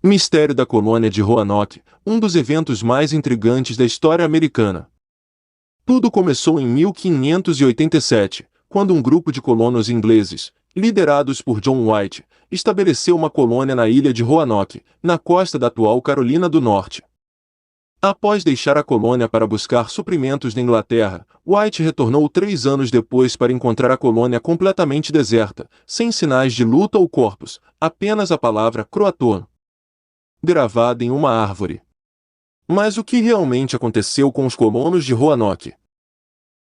Mistério da colônia de Roanoke, um dos eventos mais intrigantes da história americana. Tudo começou em 1587, quando um grupo de colonos ingleses, liderados por John White, estabeleceu uma colônia na ilha de Roanoke, na costa da atual Carolina do Norte. Após deixar a colônia para buscar suprimentos na Inglaterra, White retornou 3 anos depois para encontrar a colônia completamente deserta, sem sinais de luta ou corpos, apenas a palavra Croatoan gravada em uma árvore. Mas o que realmente aconteceu com os colonos de Roanoke?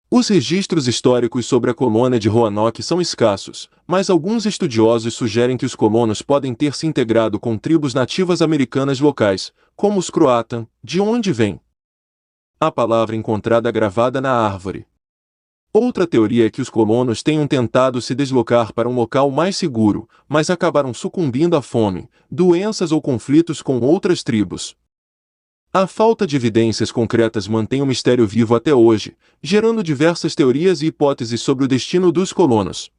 Os registros históricos sobre a colônia de Roanoke são escassos, mas alguns estudiosos sugerem que os colonos podem ter se integrado com tribos nativas americanas locais, como os Croatan, de onde vem a palavra encontrada gravada na árvore. Outra teoria é que os colonos tenham tentado se deslocar para um local mais seguro, mas acabaram sucumbindo à fome, doenças ou conflitos com outras tribos. A falta de evidências concretas mantém o mistério vivo até hoje, gerando diversas teorias e hipóteses sobre o destino dos colonos.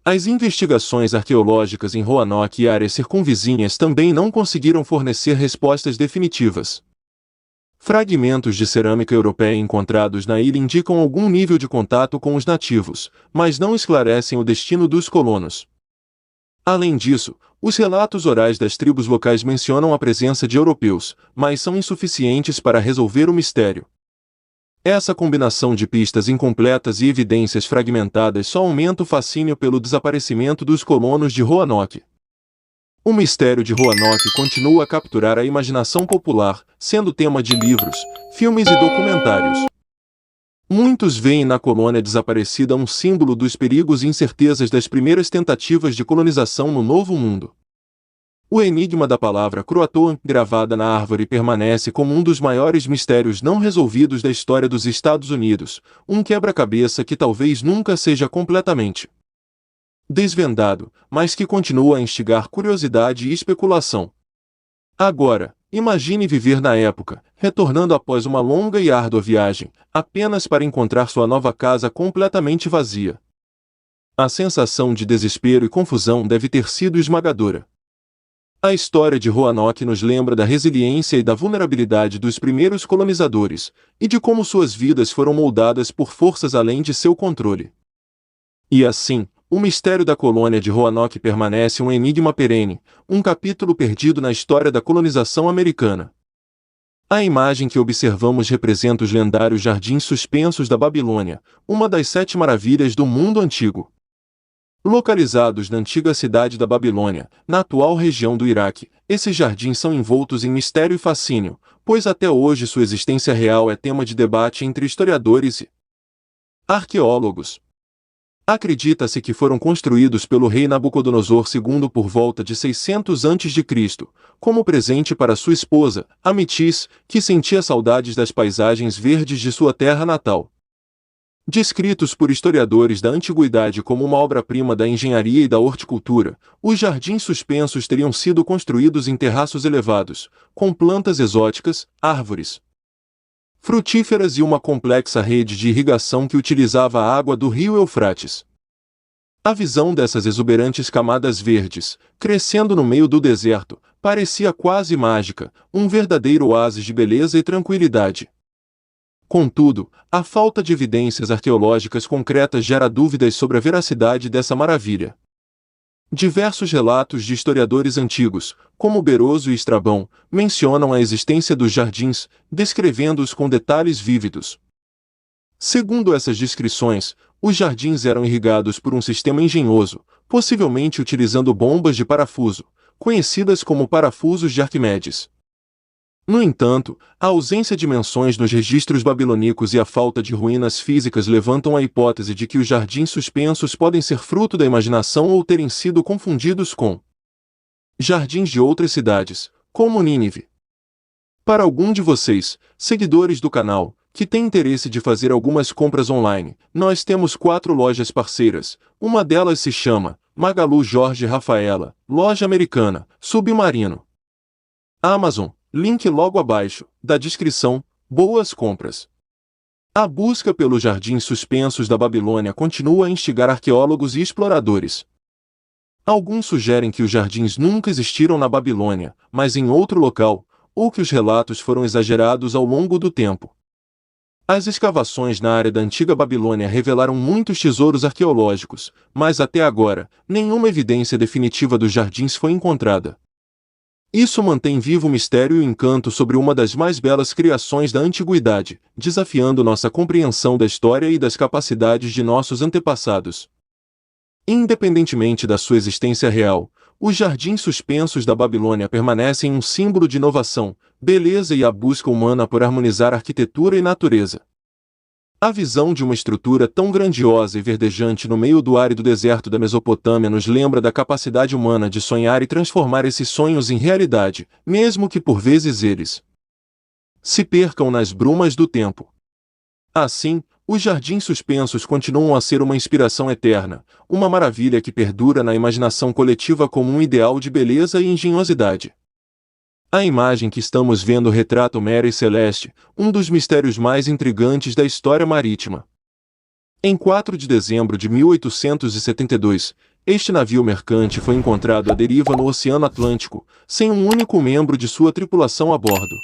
As investigações arqueológicas em Roanoke e áreas circunvizinhas também não conseguiram fornecer respostas definitivas. Fragmentos de cerâmica europeia encontrados na ilha indicam algum nível de contato com os nativos, mas não esclarecem o destino dos colonos. Além disso, os relatos orais das tribos locais mencionam a presença de europeus, mas são insuficientes para resolver o mistério. Essa combinação de pistas incompletas e evidências fragmentadas só aumenta o fascínio pelo desaparecimento dos colonos de Roanoke. O mistério de Roanoke continua a capturar a imaginação popular, sendo tema de livros, filmes e documentários. Muitos veem na colônia desaparecida um símbolo dos perigos e incertezas das primeiras tentativas de colonização no Novo Mundo. O enigma da palavra Croatoan, gravada na árvore, permanece como um dos maiores mistérios não resolvidos da história dos Estados Unidos, um quebra-cabeça que talvez nunca seja completamente desvendado, mas que continua a instigar curiosidade e especulação. Agora, imagine viver na época, retornando após uma longa e árdua viagem, apenas para encontrar sua nova casa completamente vazia. A sensação de desespero e confusão deve ter sido esmagadora. A história de Roanoke nos lembra da resiliência e da vulnerabilidade dos primeiros colonizadores, e de como suas vidas foram moldadas por forças além de seu controle. E assim, o mistério da colônia de Roanoke permanece um enigma perene, um capítulo perdido na história da colonização americana. A imagem que observamos representa os lendários jardins suspensos da Babilônia, uma das 7 maravilhas do mundo antigo. Localizados na antiga cidade da Babilônia, na atual região do Iraque, esses jardins são envoltos em mistério e fascínio, pois até hoje sua existência real é tema de debate entre historiadores e arqueólogos. Acredita-se que foram construídos pelo rei Nabucodonosor II por volta de 600 a.C., como presente para sua esposa, Amitis, que sentia saudades das paisagens verdes de sua terra natal. Descritos por historiadores da antiguidade como uma obra-prima da engenharia e da horticultura, os jardins suspensos teriam sido construídos em terraços elevados, com plantas exóticas, árvores frutíferas e uma complexa rede de irrigação que utilizava a água do rio Eufrates. A visão dessas exuberantes camadas verdes, crescendo no meio do deserto, parecia quase mágica, um verdadeiro oásis de beleza e tranquilidade. Contudo, a falta de evidências arqueológicas concretas gera dúvidas sobre a veracidade dessa maravilha. Diversos relatos de historiadores antigos, como Beroso e Estrabão, mencionam a existência dos jardins, descrevendo-os com detalhes vívidos. Segundo essas descrições, os jardins eram irrigados por um sistema engenhoso, possivelmente utilizando bombas de parafuso, conhecidas como parafusos de Arquimedes. No entanto, a ausência de menções nos registros babilônicos e a falta de ruínas físicas levantam a hipótese de que os jardins suspensos podem ser fruto da imaginação ou terem sido confundidos com jardins de outras cidades, como Nínive. Para algum de vocês, seguidores do canal, que tem interesse de fazer algumas compras online, nós temos 4 lojas parceiras. Uma delas se chama Magalu Jorge Rafaela, Loja Americana, Submarino. Amazon. Link logo abaixo, da descrição. Boas compras! A busca pelos jardins suspensos da Babilônia continua a instigar arqueólogos e exploradores. Alguns sugerem que os jardins nunca existiram na Babilônia, mas em outro local, ou que os relatos foram exagerados ao longo do tempo. As escavações na área da antiga Babilônia revelaram muitos tesouros arqueológicos, mas até agora, nenhuma evidência definitiva dos jardins foi encontrada. Isso mantém vivo o mistério e o encanto sobre uma das mais belas criações da antiguidade, desafiando nossa compreensão da história e das capacidades de nossos antepassados. Independentemente da sua existência real, os jardins suspensos da Babilônia permanecem um símbolo de inovação, beleza e a busca humana por harmonizar arquitetura e natureza. A visão de uma estrutura tão grandiosa e verdejante no meio do árido deserto da Mesopotâmia nos lembra da capacidade humana de sonhar e transformar esses sonhos em realidade, mesmo que por vezes eles se percam nas brumas do tempo. Assim, os jardins suspensos continuam a ser uma inspiração eterna, uma maravilha que perdura na imaginação coletiva como um ideal de beleza e engenhosidade. A imagem que estamos vendo retrata o Mary Celeste, um dos mistérios mais intrigantes da história marítima. Em 4 de dezembro de 1872, este navio mercante foi encontrado à deriva no Oceano Atlântico, sem um único membro de sua tripulação a bordo.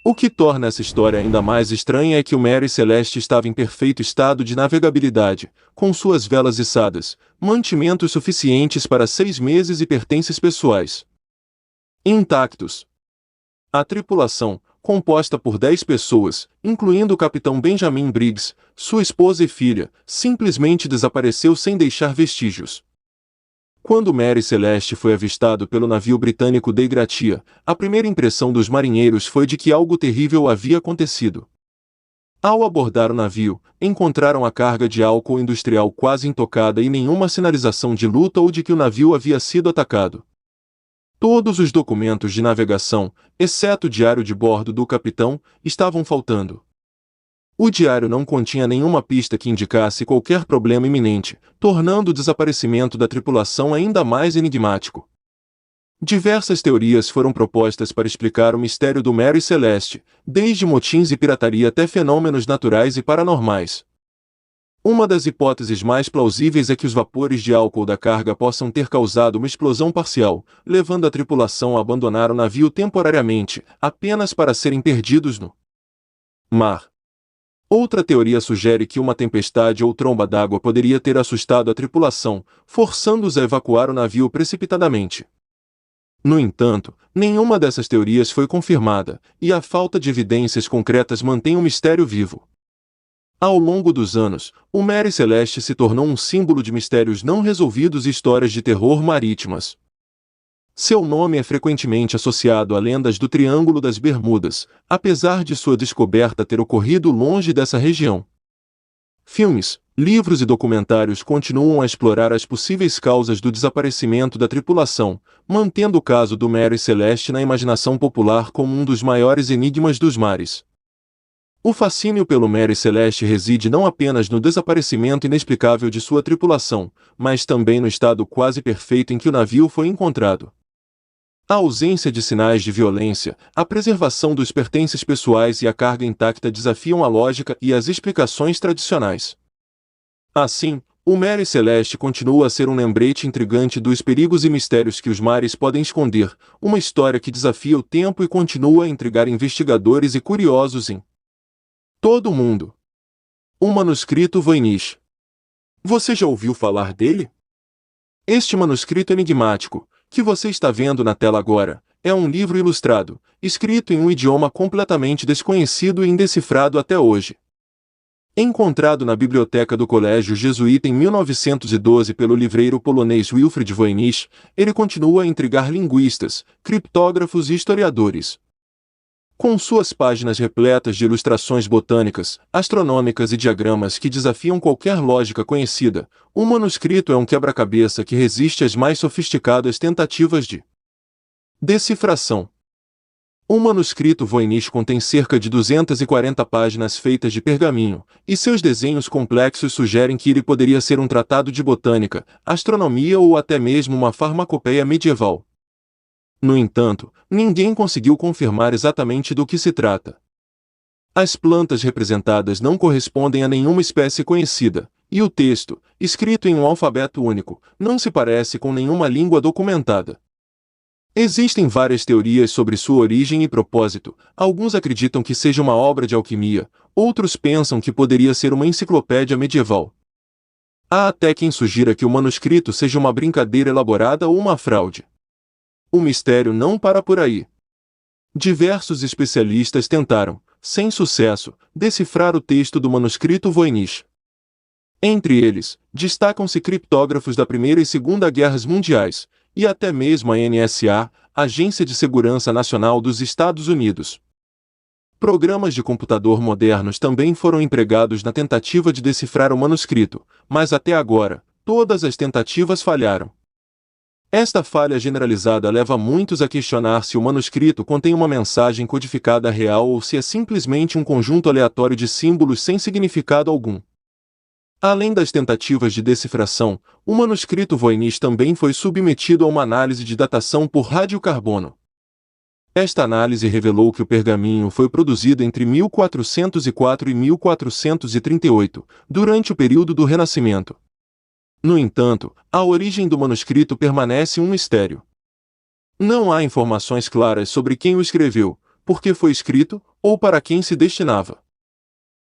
O que torna essa história ainda mais estranha é que o Mary Celeste estava em perfeito estado de navegabilidade, com suas velas içadas, mantimentos suficientes para 6 meses e pertences pessoais intactos. A tripulação, composta por 10 pessoas, incluindo o capitão Benjamin Briggs, sua esposa e filha, simplesmente desapareceu sem deixar vestígios. Quando Mary Celeste foi avistado pelo navio britânico Dei Gratia, a primeira impressão dos marinheiros foi de que algo terrível havia acontecido. Ao abordar o navio, encontraram a carga de álcool industrial quase intocada e nenhuma sinalização de luta ou de que o navio havia sido atacado. Todos os documentos de navegação, exceto o diário de bordo do capitão, estavam faltando. O diário não continha nenhuma pista que indicasse qualquer problema iminente, tornando o desaparecimento da tripulação ainda mais enigmático. Diversas teorias foram propostas para explicar o mistério do Mary Celeste, desde motins e pirataria até fenômenos naturais e paranormais. Uma das hipóteses mais plausíveis é que os vapores de álcool da carga possam ter causado uma explosão parcial, levando a tripulação a abandonar o navio temporariamente, apenas para serem perdidos no mar. Outra teoria sugere que uma tempestade ou tromba d'água poderia ter assustado a tripulação, forçando-os a evacuar o navio precipitadamente. No entanto, nenhuma dessas teorias foi confirmada, e a falta de evidências concretas mantém o mistério vivo. Ao longo dos anos, o Mary Celeste se tornou um símbolo de mistérios não resolvidos e histórias de terror marítimas. Seu nome é frequentemente associado a lendas do Triângulo das Bermudas, apesar de sua descoberta ter ocorrido longe dessa região. Filmes, livros e documentários continuam a explorar as possíveis causas do desaparecimento da tripulação, mantendo o caso do Mary Celeste na imaginação popular como um dos maiores enigmas dos mares. O fascínio pelo Mary Celeste reside não apenas no desaparecimento inexplicável de sua tripulação, mas também no estado quase perfeito em que o navio foi encontrado. A ausência de sinais de violência, a preservação dos pertences pessoais e a carga intacta desafiam a lógica e as explicações tradicionais. Assim, o Mary Celeste continua a ser um lembrete intrigante dos perigos e mistérios que os mares podem esconder, uma história que desafia o tempo e continua a intrigar investigadores e curiosos em todo o mundo. O manuscrito Voynich. Você já ouviu falar dele? Este manuscrito enigmático, que você está vendo na tela agora, é um livro ilustrado, escrito em um idioma completamente desconhecido e indecifrado até hoje. Encontrado na biblioteca do Colégio Jesuíta em 1912 pelo livreiro polonês Wilfrid Voynich, ele continua a intrigar linguistas, criptógrafos e historiadores. Com suas páginas repletas de ilustrações botânicas, astronômicas e diagramas que desafiam qualquer lógica conhecida, o manuscrito é um quebra-cabeça que resiste às mais sofisticadas tentativas de decifração. O manuscrito Voynich contém cerca de 240 páginas feitas de pergaminho, e seus desenhos complexos sugerem que ele poderia ser um tratado de botânica, astronomia ou até mesmo uma farmacopeia medieval. No entanto, ninguém conseguiu confirmar exatamente do que se trata. As plantas representadas não correspondem a nenhuma espécie conhecida, e o texto, escrito em um alfabeto único, não se parece com nenhuma língua documentada. Existem várias teorias sobre sua origem e propósito. Alguns acreditam que seja uma obra de alquimia, outros pensam que poderia ser uma enciclopédia medieval. Há até quem sugira que o manuscrito seja uma brincadeira elaborada ou uma fraude. O mistério não para por aí. Diversos especialistas tentaram, sem sucesso, decifrar o texto do manuscrito Voynich. Entre eles, destacam-se criptógrafos da Primeira e Segunda Guerras Mundiais, e até mesmo a NSA, Agência de Segurança Nacional dos Estados Unidos. Programas de computador modernos também foram empregados na tentativa de decifrar o manuscrito, mas até agora, todas as tentativas falharam. Esta falha generalizada leva muitos a questionar se o manuscrito contém uma mensagem codificada real ou se é simplesmente um conjunto aleatório de símbolos sem significado algum. Além das tentativas de decifração, o manuscrito Voynich também foi submetido a uma análise de datação por radiocarbono. Esta análise revelou que o pergaminho foi produzido entre 1404 e 1438, durante o período do Renascimento. No entanto, a origem do manuscrito permanece um mistério. Não há informações claras sobre quem o escreveu, por que foi escrito, ou para quem se destinava.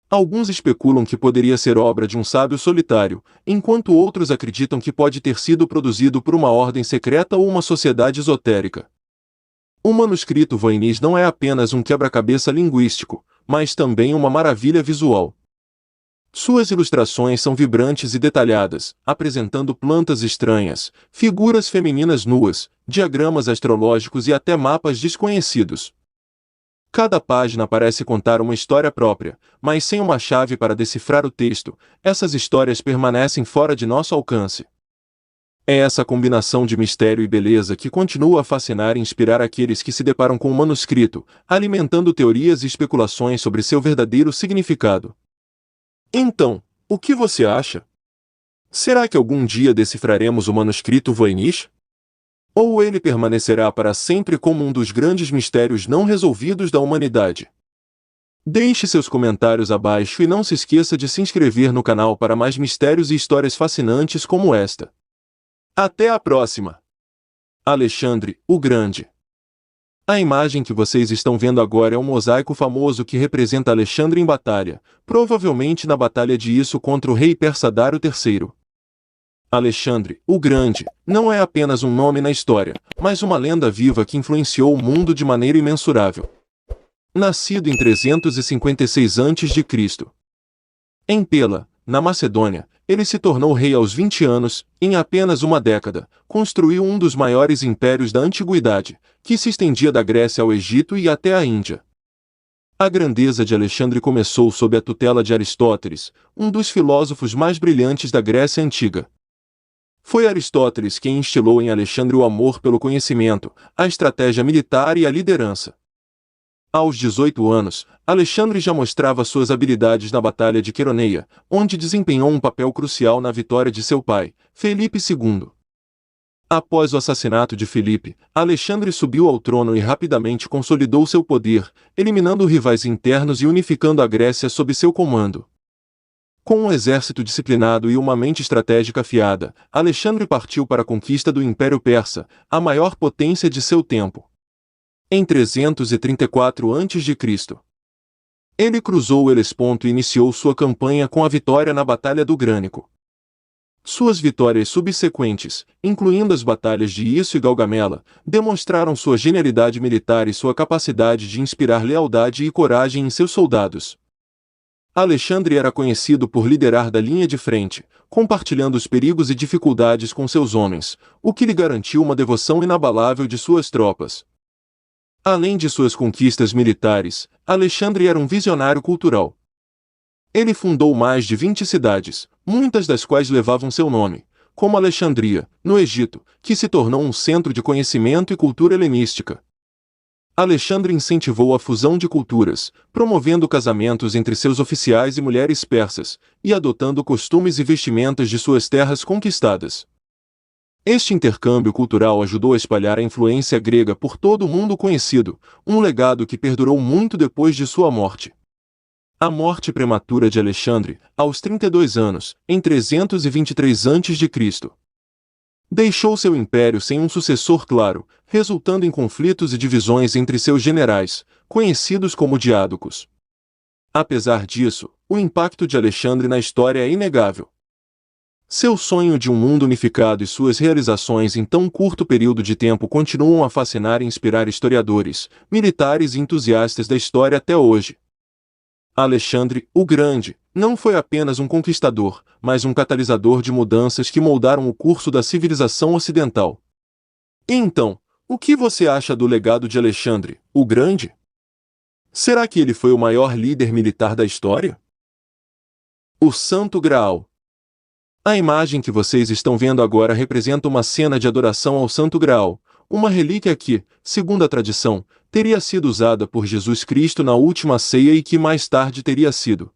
Alguns especulam que poderia ser obra de um sábio solitário, enquanto outros acreditam que pode ter sido produzido por uma ordem secreta ou uma sociedade esotérica. O manuscrito Voynich não é apenas um quebra-cabeça linguístico, mas também uma maravilha visual. Suas ilustrações são vibrantes e detalhadas, apresentando plantas estranhas, figuras femininas nuas, diagramas astrológicos e até mapas desconhecidos. Cada página parece contar uma história própria, mas sem uma chave para decifrar o texto, essas histórias permanecem fora de nosso alcance. É essa combinação de mistério e beleza que continua a fascinar e inspirar aqueles que se deparam com o manuscrito, alimentando teorias e especulações sobre seu verdadeiro significado. Então, o que você acha? Será que algum dia decifraremos o manuscrito Voynich? Ou ele permanecerá para sempre como um dos grandes mistérios não resolvidos da humanidade? Deixe seus comentários abaixo e não se esqueça de se inscrever no canal para mais mistérios e histórias fascinantes como esta. Até a próxima! Alexandre, o Grande. A imagem que vocês estão vendo agora é um mosaico famoso que representa Alexandre em batalha, provavelmente na Batalha de Isso contra o rei persa Dário III. Alexandre, o Grande, não é apenas um nome na história, mas uma lenda viva que influenciou o mundo de maneira imensurável. Nascido em 356 a.C. em Pela, na Macedônia, ele se tornou rei aos 20 anos, em apenas uma década, construiu um dos maiores impérios da antiguidade, que se estendia da Grécia ao Egito e até a Índia. A grandeza de Alexandre começou sob a tutela de Aristóteles, um dos filósofos mais brilhantes da Grécia Antiga. Foi Aristóteles quem instilou em Alexandre o amor pelo conhecimento, a estratégia militar e a liderança. Aos 18 anos, Alexandre já mostrava suas habilidades na Batalha de Queroneia, onde desempenhou um papel crucial na vitória de seu pai, Felipe II. Após o assassinato de Filipe, Alexandre subiu ao trono e rapidamente consolidou seu poder, eliminando rivais internos e unificando a Grécia sob seu comando. Com um exército disciplinado e uma mente estratégica afiada, Alexandre partiu para a conquista do Império Persa, a maior potência de seu tempo. Em 334 a.C., ele cruzou o Helesponto e iniciou sua campanha com a vitória na Batalha do Grânico. Suas vitórias subsequentes, incluindo as batalhas de Isso e Gaugamela, demonstraram sua genialidade militar e sua capacidade de inspirar lealdade e coragem em seus soldados. Alexandre era conhecido por liderar da linha de frente, compartilhando os perigos e dificuldades com seus homens, o que lhe garantiu uma devoção inabalável de suas tropas. Além de suas conquistas militares, Alexandre era um visionário cultural. Ele fundou mais de 20 cidades, muitas das quais levavam seu nome, como Alexandria, no Egito, que se tornou um centro de conhecimento e cultura helenística. Alexandre incentivou a fusão de culturas, promovendo casamentos entre seus oficiais e mulheres persas, e adotando costumes e vestimentas de suas terras conquistadas. Este intercâmbio cultural ajudou a espalhar a influência grega por todo o mundo conhecido, um legado que perdurou muito depois de sua morte. A morte prematura de Alexandre, aos 32 anos, em 323 a.C. Deixou seu império sem um sucessor claro, resultando em conflitos e divisões entre seus generais, conhecidos como diádocos. Apesar disso, o impacto de Alexandre na história é inegável. Seu sonho de um mundo unificado e suas realizações em tão curto período de tempo continuam a fascinar e inspirar historiadores, militares e entusiastas da história até hoje. Alexandre, o Grande, não foi apenas um conquistador, mas um catalisador de mudanças que moldaram o curso da civilização ocidental. E então, o que você acha do legado de Alexandre, o Grande? Será que ele foi o maior líder militar da história? O Santo Graal. A imagem que vocês estão vendo agora representa uma cena de adoração ao Santo Graal, uma relíquia que, segundo a tradição, teria sido usada por Jesus Cristo na última ceia e que mais tarde teria sido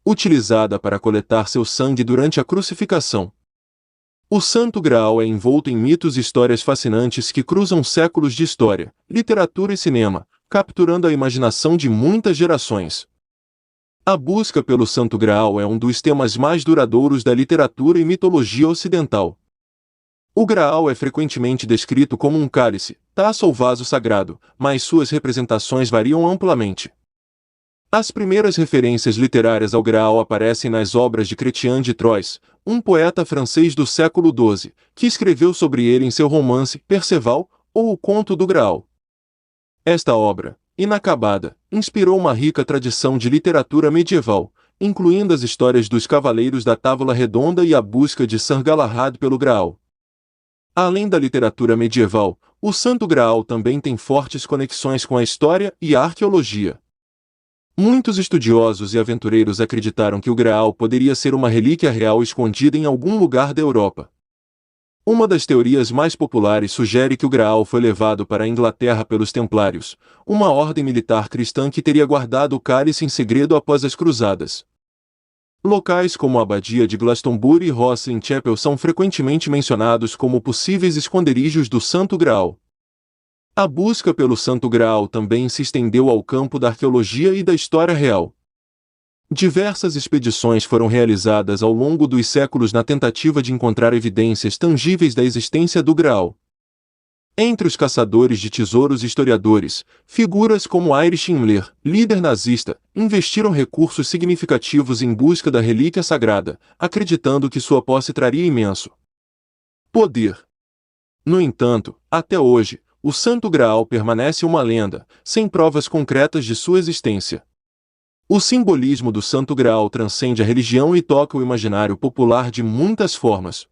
utilizada para coletar seu sangue durante a crucificação. O Santo Graal é envolto em mitos e histórias fascinantes que cruzam séculos de história, literatura e cinema, capturando a imaginação de muitas gerações. A busca pelo Santo Graal é um dos temas mais duradouros da literatura e mitologia ocidental. O Graal é frequentemente descrito como um cálice, taça ou vaso sagrado, mas suas representações variam amplamente. As primeiras referências literárias ao Graal aparecem nas obras de Chrétien de Troyes, um poeta francês do século XII, que escreveu sobre ele em seu romance Perceval, ou O Conto do Graal. Esta obra, inacabada, inspirou uma rica tradição de literatura medieval, incluindo as histórias dos Cavaleiros da Távola Redonda e a busca de Sir Galahad pelo Graal. Além da literatura medieval, o Santo Graal também tem fortes conexões com a história e a arqueologia. Muitos estudiosos e aventureiros acreditaram que o Graal poderia ser uma relíquia real escondida em algum lugar da Europa. Uma das teorias mais populares sugere que o Graal foi levado para a Inglaterra pelos Templários, uma ordem militar cristã que teria guardado o cálice em segredo após as Cruzadas. Locais como a Abadia de Glastonbury e Rosslyn Chapel são frequentemente mencionados como possíveis esconderijos do Santo Graal. A busca pelo Santo Graal também se estendeu ao campo da arqueologia e da história real. Diversas expedições foram realizadas ao longo dos séculos na tentativa de encontrar evidências tangíveis da existência do Graal. Entre os caçadores de tesouros e historiadores, figuras como Heinrich Himmler, líder nazista, investiram recursos significativos em busca da relíquia sagrada, acreditando que sua posse traria imenso poder. No entanto, até hoje, o Santo Graal permanece uma lenda, sem provas concretas de sua existência. O simbolismo do Santo Graal transcende a religião e toca o imaginário popular de muitas formas.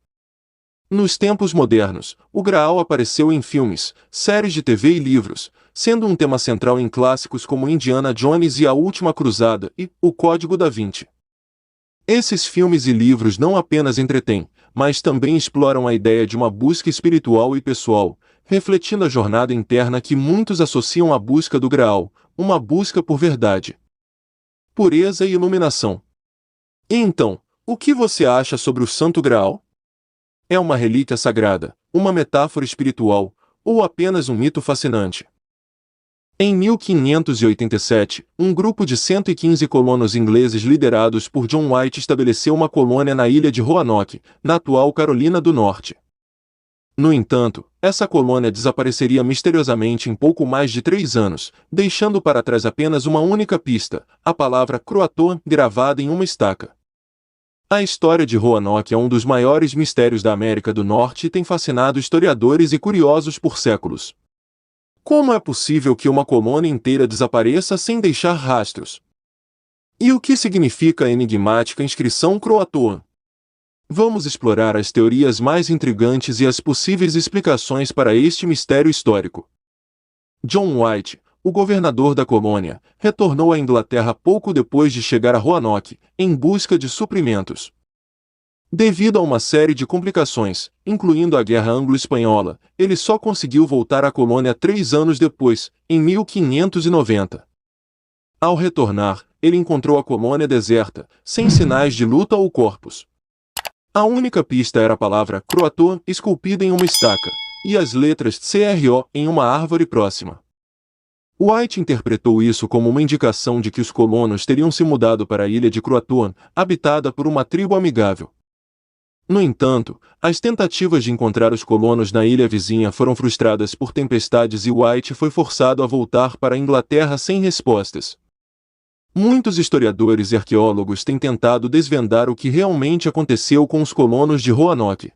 Nos tempos modernos, o Graal apareceu em filmes, séries de TV e livros, sendo um tema central em clássicos como Indiana Jones e A Última Cruzada e O Código da Vinci. Esses filmes e livros não apenas entretêm, mas também exploram a ideia de uma busca espiritual e pessoal, refletindo a jornada interna que muitos associam à busca do Graal, uma busca por verdade, pureza e iluminação. E então, o que você acha sobre o Santo Graal? É uma relíquia sagrada, uma metáfora espiritual, ou apenas um mito fascinante? Em 1587, um grupo de 115 colonos ingleses liderados por John White estabeleceu uma colônia na ilha de Roanoke, na atual Carolina do Norte. No entanto, essa colônia desapareceria misteriosamente em pouco mais de 3 anos, deixando para trás apenas uma única pista, a palavra Croatoan gravada em uma estaca. A história de Roanoke é um dos maiores mistérios da América do Norte e tem fascinado historiadores e curiosos por séculos. Como é possível que uma colônia inteira desapareça sem deixar rastros? E o que significa a enigmática inscrição Croatoan? Vamos explorar as teorias mais intrigantes e as possíveis explicações para este mistério histórico. John White, o governador da colônia, retornou à Inglaterra pouco depois de chegar a Roanoke, em busca de suprimentos. Devido a uma série de complicações, incluindo a Guerra Anglo-Espanhola, ele só conseguiu voltar à colônia 3 anos depois, em 1590. Ao retornar, ele encontrou a colônia deserta, sem sinais de luta ou corpos. A única pista era a palavra Croatoan esculpida em uma estaca, e as letras CRO em uma árvore próxima. White interpretou isso como uma indicação de que os colonos teriam se mudado para a ilha de Croatoan, habitada por uma tribo amigável. No entanto, as tentativas de encontrar os colonos na ilha vizinha foram frustradas por tempestades e White foi forçado a voltar para a Inglaterra sem respostas. Muitos historiadores e arqueólogos têm tentado desvendar o que realmente aconteceu com os colonos de Roanoke.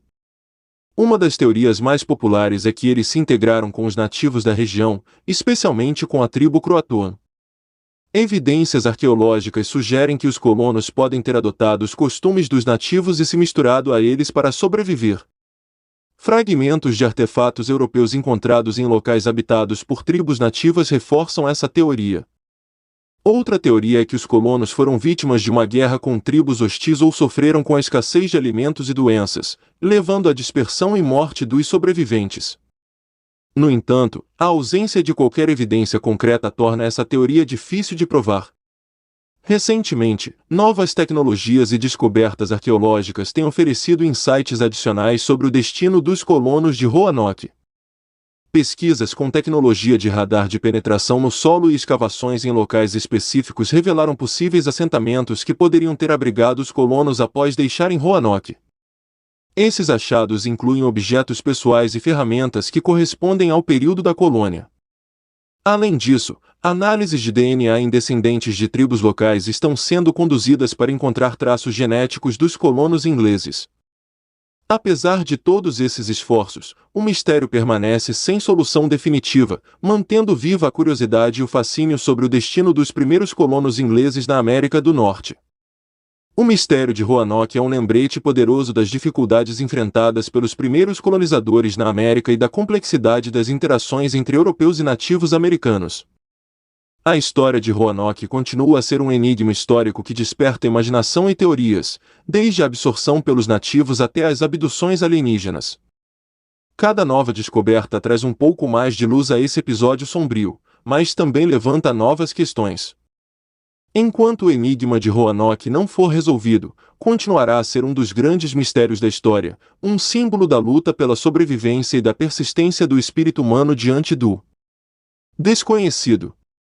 Uma das teorias mais populares é que eles se integraram com os nativos da região, especialmente com a tribo Croatoan. Evidências arqueológicas sugerem que os colonos podem ter adotado os costumes dos nativos e se misturado a eles para sobreviver. Fragmentos de artefatos europeus encontrados em locais habitados por tribos nativas reforçam essa teoria. Outra teoria é que os colonos foram vítimas de uma guerra com tribos hostis ou sofreram com a escassez de alimentos e doenças, levando à dispersão e morte dos sobreviventes. No entanto, a ausência de qualquer evidência concreta torna essa teoria difícil de provar. Recentemente, novas tecnologias e descobertas arqueológicas têm oferecido insights adicionais sobre o destino dos colonos de Roanoke. Pesquisas com tecnologia de radar de penetração no solo e escavações em locais específicos revelaram possíveis assentamentos que poderiam ter abrigado os colonos após deixarem Roanoke. Esses achados incluem objetos pessoais e ferramentas que correspondem ao período da colônia. Além disso, análises de DNA em descendentes de tribos locais estão sendo conduzidas para encontrar traços genéticos dos colonos ingleses. Apesar de todos esses esforços, o mistério permanece sem solução definitiva, mantendo viva a curiosidade e o fascínio sobre o destino dos primeiros colonos ingleses na América do Norte. O mistério de Roanoke é um lembrete poderoso das dificuldades enfrentadas pelos primeiros colonizadores na América e da complexidade das interações entre europeus e nativos americanos. A história de Roanoke continua a ser um enigma histórico que desperta imaginação e teorias, desde a absorção pelos nativos até as abduções alienígenas. Cada nova descoberta traz um pouco mais de luz a esse episódio sombrio, mas também levanta novas questões. Enquanto o enigma de Roanoke não for resolvido, continuará a ser um dos grandes mistérios da história, um símbolo da luta pela sobrevivência e da persistência do espírito humano diante do desconhecido.